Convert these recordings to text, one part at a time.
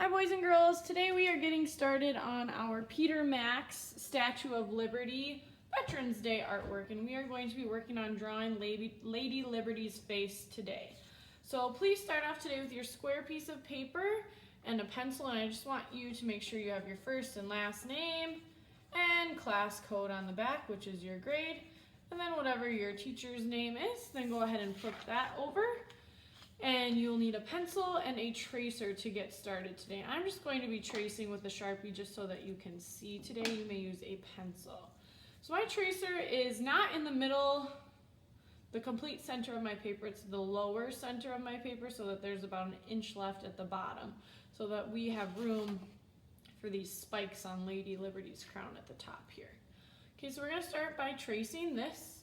Hi boys and girls, today we are getting started on our Peter Max Statue of Liberty Veterans Day artwork, and we are going to be working on drawing Lady Liberty's face today. So please start off today with your square piece of paper and a pencil, and I just want you to make sure you have your first and last name and class code on the back, which is your grade, and then whatever your teacher's name is, then go ahead and flip that over. And you'll need a pencil and a tracer to get started today. I'm just going to be tracing with a Sharpie just so that you can see today. You may use a pencil. So my tracer is not in the middle, the complete center of my paper. It's the lower center of my paper so that there's about an inch left at the bottom so that we have room for these spikes on Lady Liberty's crown at the top here. Okay, so we're going to start by tracing this.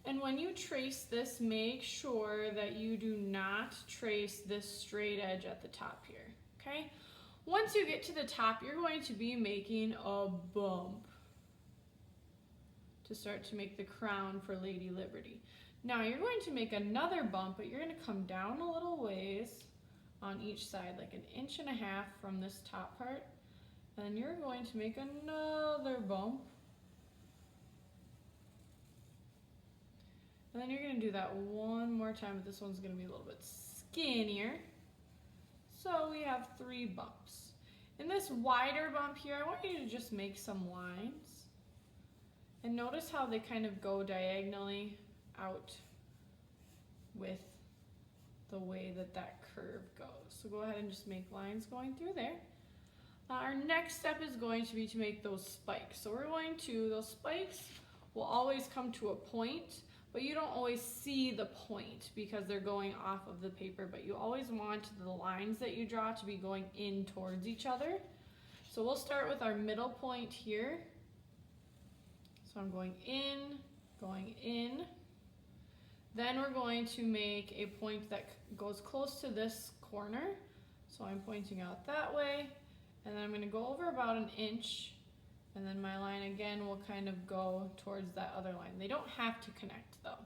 And when you trace this, make sure that you do not trace this straight edge at the top here, okay? Once you get to the top, you're going to be making a bump to start to make the crown for Lady Liberty. Now you're going to make another bump, but you're going to come down a little ways on each side, like 1.5 inches from this top part. And you're going to make another bump. And then you're going to do that one more time, but this one's going to be a little bit skinnier. So we have 3 bumps. In this wider bump here, I want you to just make some lines. And notice how they kind of go diagonally out with the way that that curve goes. So go ahead and just make lines going through there. Our next step is going to be to make those spikes. So those spikes will always come to a point, but you don't always see the point because they're going off of the paper, but you always want the lines that you draw to be going in towards each other. So we'll start with our middle point here. So I'm going in. Then we're going to make a point that goes close to this corner. So I'm pointing out that way, and then I'm gonna go over about 1 inch, and then my line again will kind of go towards that other line. They don't have to connect though.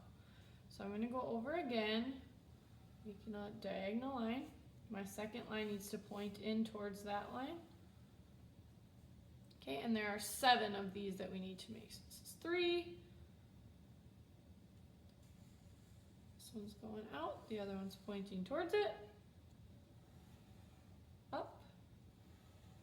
So I'm gonna go over again, making a diagonal line. My second line needs to point in towards that line. Okay, and there are 7 of these that we need to make. So this is 3. This one's going out, the other one's pointing towards it. Up.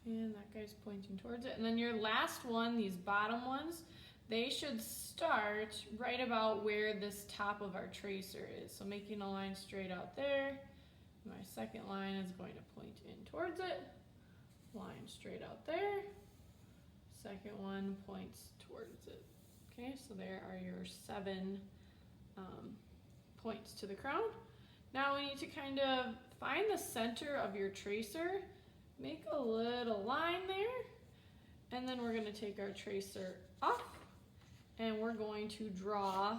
And that guy's pointing towards it. And then your last one, these bottom ones, they should start right about where this top of our tracer is. So making a line straight out there. My second line is going to point in towards it. Line straight out there. Second one points towards it. Okay, so there are your 7 points to the crown. Now we need to kind of find the center of your tracer. Make a little line there, and then we're going to take our tracer off, and we're going to draw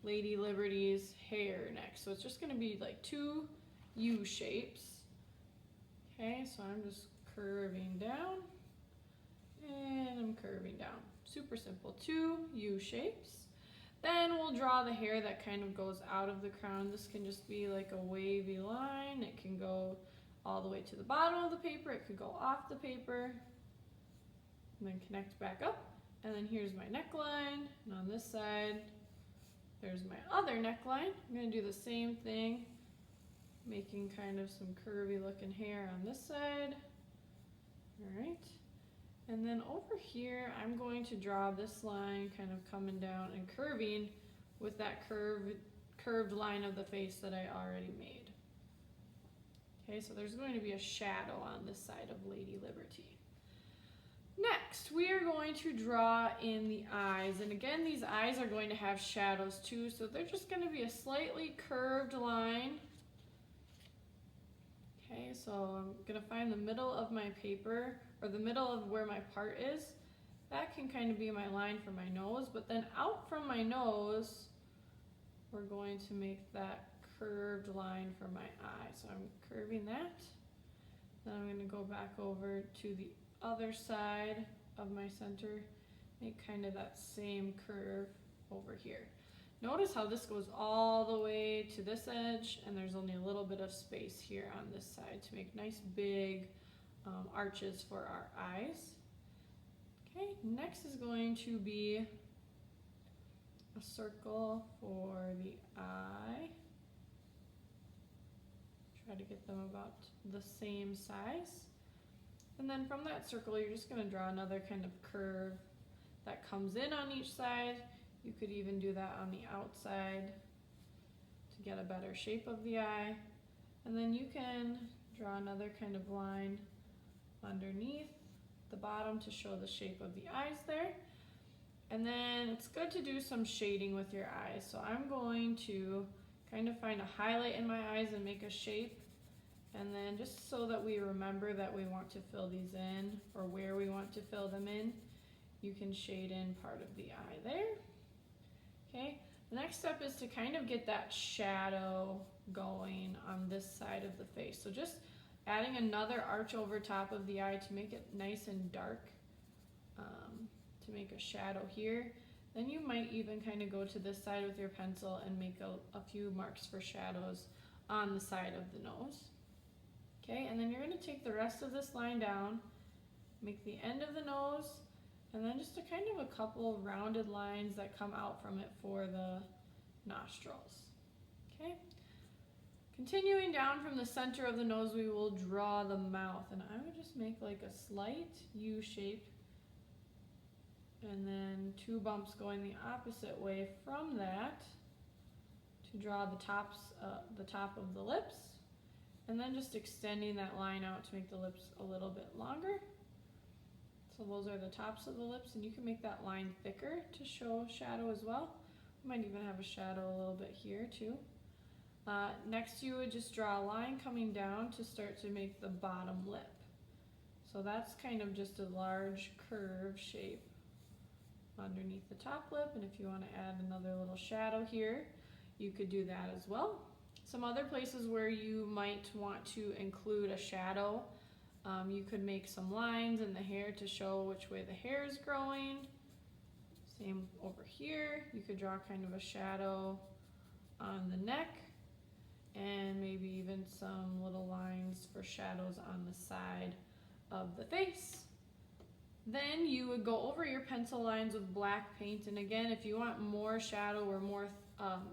Lady Liberty's hair next. So it's just going to be like 2 U shapes. Okay, so I'm just curving down, and I'm curving down. Super simple, 2 U shapes. Then we'll draw the hair that kind of goes out of the crown. This can just be like a wavy line. It can go all the way to the bottom of the paper. It could go off the paper and then connect back up. And then here's my neckline. And on this side, there's my other neckline. I'm going to do the same thing, making kind of some curvy looking hair on this side. All right. And then over here, I'm going to draw this line kind of coming down and curving with that curved line of the face that I already made. Okay, so there's going to be a shadow on this side of Lady Liberty. Next, we are going to draw in the eyes. And again, these eyes are going to have shadows too, so they're just going to be a slightly curved line. Okay, so I'm going to find the middle of my paper, or the middle of where my part is. That can kind of be my line for my nose, but then out from my nose, we're going to make that curved line for my eye. So I'm curving that. Then I'm going to go back over to the other side of my center, make kind of that same curve over here. Notice how this goes all the way to this edge, and there's only a little bit of space here on this side to make nice big arches for our eyes. Okay, next is going to be a circle for the eye. Try to get them about the same size. And then from that circle, you're just going to draw another kind of curve that comes in on each side. You could even do that on the outside to get a better shape of the eye. And then you can draw another kind of line underneath the bottom to show the shape of the eyes there. And then it's good to do some shading with your eyes. So I'm going to kind of find a highlight in my eyes and make a shape. And then just so that we remember that we want to fill these in, or where we want to fill them in, you can shade in part of the eye there. Okay, the next step is to kind of get that shadow going on this side of the face. So just adding another arch over top of the eye to make it nice and dark, to make a shadow here. Then you might even kind of go to this side with your pencil and make a few marks for shadows on the side of the nose. Okay, and then you're going to take the rest of this line down, make the end of the nose, and then just a kind of a couple rounded lines that come out from it for the nostrils. Okay, continuing down from the center of the nose, we will draw the mouth, and I would just make like a slight U shape, and then two bumps going the opposite way from that to draw the top of the lips, and then just extending that line out to make the lips a little bit longer. So those are the tops of the lips, and you can make that line thicker to show shadow as well. You might even have a shadow a little bit here too. Next you would just draw a line coming down to start to make the bottom lip. So that's kind of just a large curve shape underneath the top lip, and if you want to add another little shadow here, you could do that as well. Some other places where you might want to include a shadow, you could make some lines in the hair to show which way the hair is growing. Same over here, you could draw kind of a shadow on the neck, and maybe even some little lines for shadows on the side of the face. Then you would go over your pencil lines with black paint, and again, if you want more shadow or more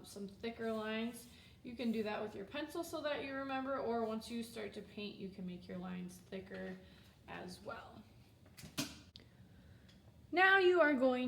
some thicker lines, you can do that with your pencil so that you remember, or once you start to paint, you can make your lines thicker as well. Now you are going